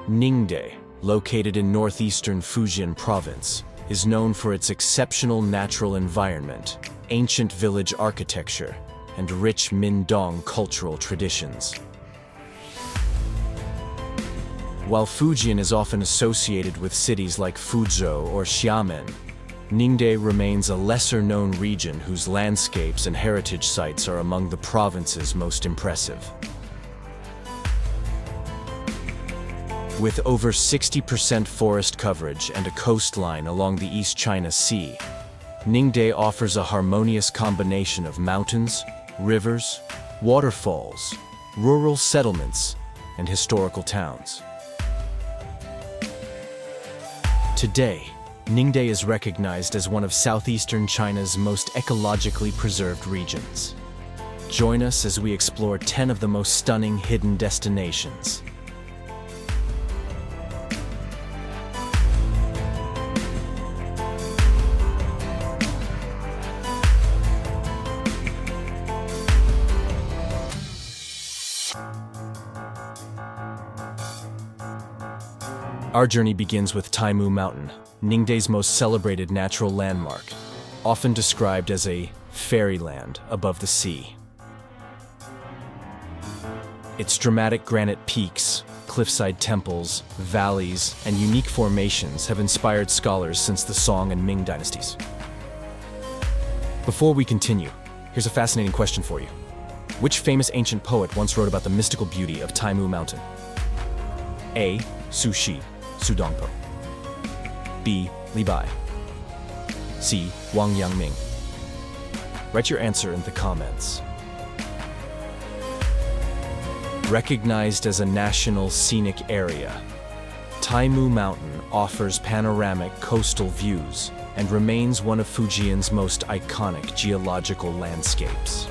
Ningde, located in northeastern Fujian province, is known for its exceptional natural environment, ancient village architecture, and rich Mindong cultural traditions. While Fujian is often associated with cities like Fuzhou or Xiamen, Ningde remains a lesser-known region whose landscapes and heritage sites are among the province's most impressive. With over 60% forest coverage and a coastline along the East China Sea, Ningde offers a harmonious combination of mountains, rivers, waterfalls, rural settlements, and historical towns. Today, Ningde is recognized as one of southeastern China's most ecologically preserved regions. Join us as we explore 10 of the most stunning hidden destinations. Our journey begins with Taimu Mountain, Ningde's most celebrated natural landmark, often described as a fairyland above the sea. Its dramatic granite peaks, cliffside temples, valleys, and unique formations have inspired scholars since the Song and Ming dynasties. Before we continue, here's a fascinating question for you. Which famous ancient poet once wrote about the mystical beauty of Taimu Mountain? A. Su Shi, Su Dongpo. B. Li Bai. C. Wang Yangming. Write your answer in the comments. Recognized as a national scenic area, Taimu Mountain offers panoramic coastal views and remains one of Fujian's most iconic geological landscapes.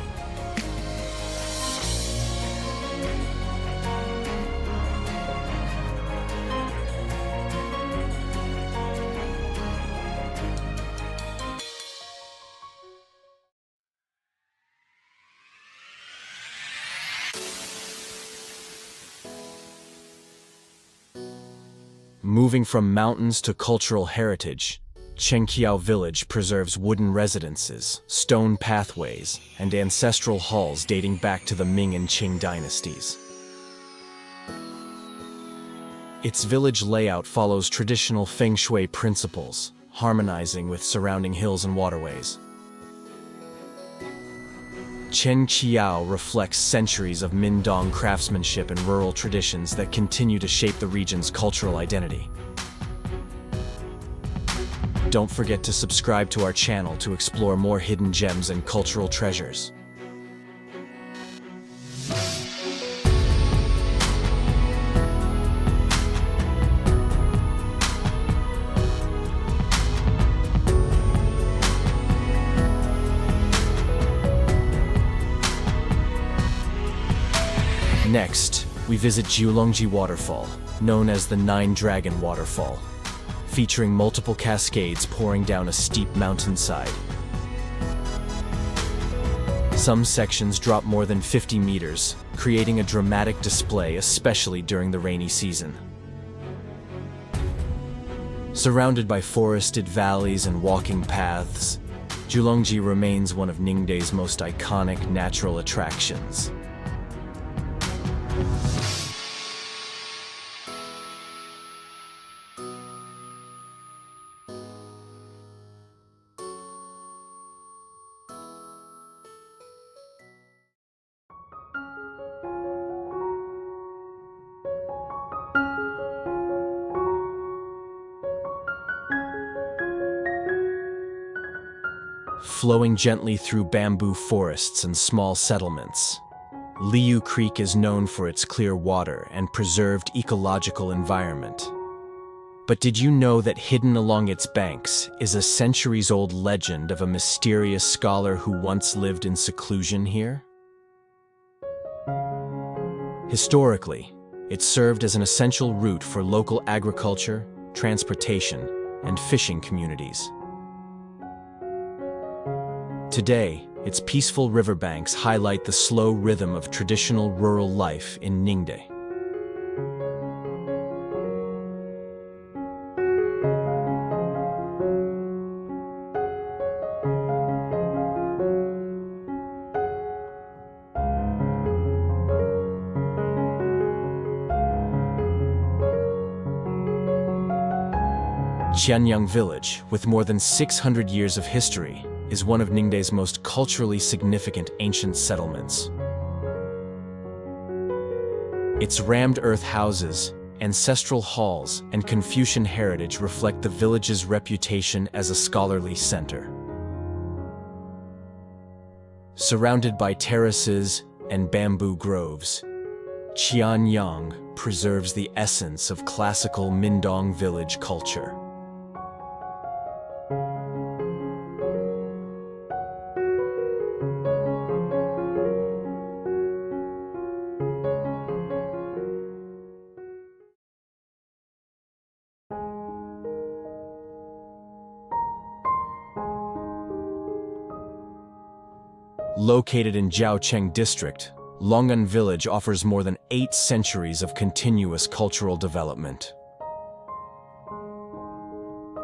Moving from mountains to cultural heritage, Chenqiao Village preserves wooden residences, stone pathways, and ancestral halls dating back to the Ming and Qing dynasties. Its village layout follows traditional feng shui principles, harmonizing with surrounding hills and waterways. Chenqiao reflects centuries of Mindong craftsmanship and rural traditions that continue to shape the region's cultural identity. Don't forget to subscribe to our channel to explore more hidden gems and cultural treasures. Next, we visit Jiulongji Waterfall, known as the Nine Dragon Waterfall, featuring multiple cascades pouring down a steep mountainside. Some sections drop more than 50 meters, creating a dramatic display, especially during the rainy season. Surrounded by forested valleys and walking paths, Jiulongji remains one of Ningde's most iconic natural attractions. Flowing gently through bamboo forests and small settlements, Liyu Creek is known for its clear water and preserved ecological environment. But did you know that hidden along its banks is a centuries-old legend of a mysterious scholar who once lived in seclusion here? Historically, It served as an essential route for local agriculture, transportation, and fishing communities. Today, its peaceful riverbanks highlight the slow rhythm of traditional rural life in Ningde. Qianyang Village, with more than 600 years of history, is one of Ningde's most culturally significant ancient settlements. Its rammed earth houses, ancestral halls, and Confucian heritage reflect the village's reputation as a scholarly center. Surrounded by terraces and bamboo groves, Qianyang preserves the essence of classical Mindong village culture. Located in Jiaocheng district, Longtan Village offers more than 8 centuries of continuous cultural development.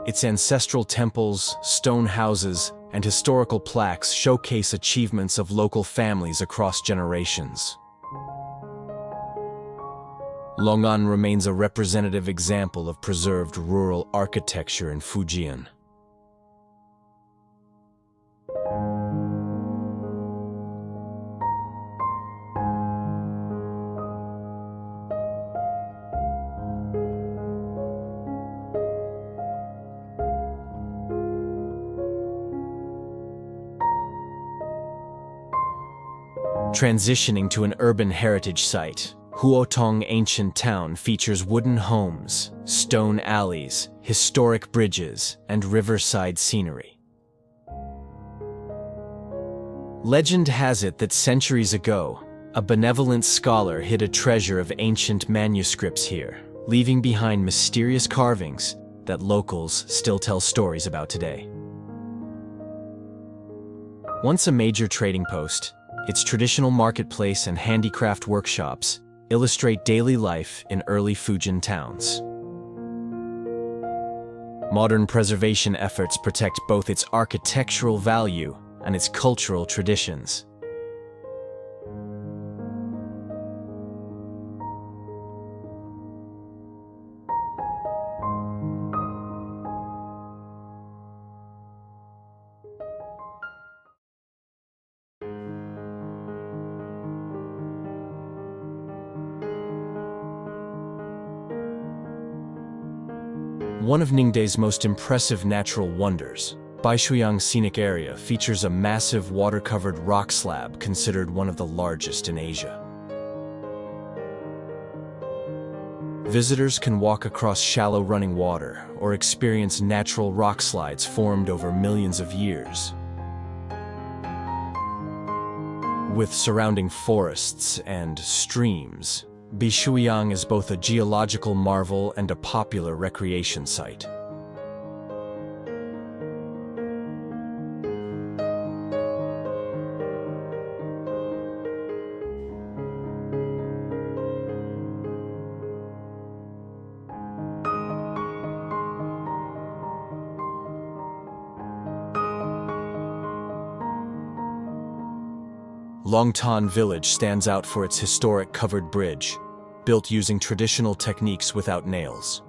Its ancestral temples, stone houses, and historical plaques showcase achievements of local families across generations. Longtan remains a representative example of preserved rural architecture in Fujian. Transitioning to an urban heritage site, Huotong Ancient Town features wooden homes, stone alleys, historic bridges, and riverside scenery. Legend has it that centuries ago, a benevolent scholar hid a treasure of ancient manuscripts here, leaving behind mysterious carvings that locals still tell stories about today. Once a major trading post, its traditional marketplace and handicraft workshops illustrate daily life in early Fujian towns. Modern preservation efforts protect both its architectural value and its cultural traditions. One of Ningde's most impressive natural wonders, Baishuiyang Scenic Area, features a massive water-covered rock slab considered one of the largest in Asia. Visitors can walk across shallow running water or experience natural rock slides formed over millions of years. With surrounding forests and streams, Baishuiyang is both a geological marvel and a popular recreation site. Longtan Village stands out for its historic covered bridge, built using traditional techniques without nails.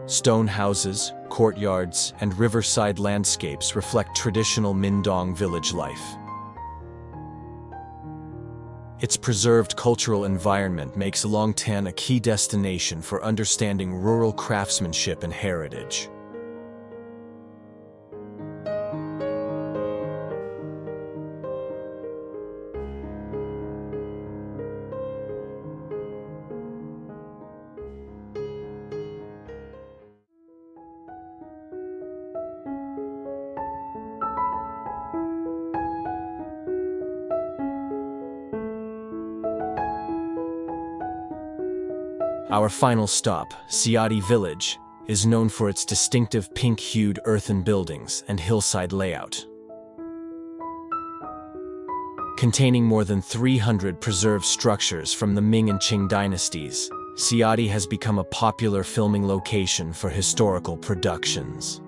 Stone houses, courtyards, and riverside landscapes reflect traditional Mindong village life. Its preserved cultural environment makes Longtan a key destination for understanding rural craftsmanship and heritage. Our final stop, Xiadi Village, is known for its distinctive pink-hued earthen buildings and hillside layout. Containing more than 300 preserved structures from the Ming and Qing dynasties, Xiadi has become a popular filming location for historical productions.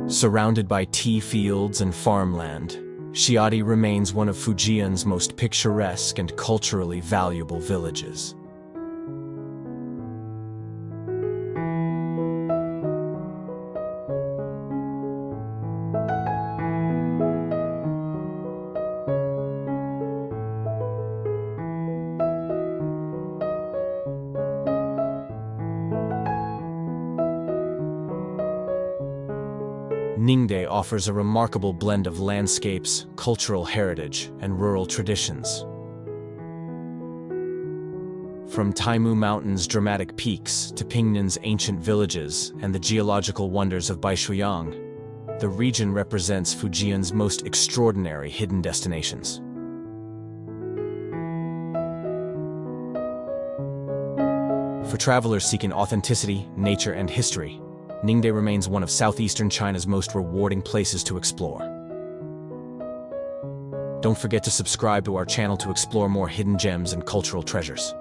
Surrounded by tea fields and farmland, Xiadi remains one of Fujian's most picturesque and culturally valuable villages. Ningde offers a remarkable blend of landscapes, cultural heritage, and rural traditions. From Taimu Mountain's dramatic peaks to Pingnan's ancient villages and the geological wonders of Baishuiyang, the region represents Fujian's most extraordinary hidden destinations. For travelers seeking authenticity, nature, and history, Ningde remains one of southeastern China's most rewarding places to explore. Don't forget to subscribe to our channel to explore more hidden gems and cultural treasures.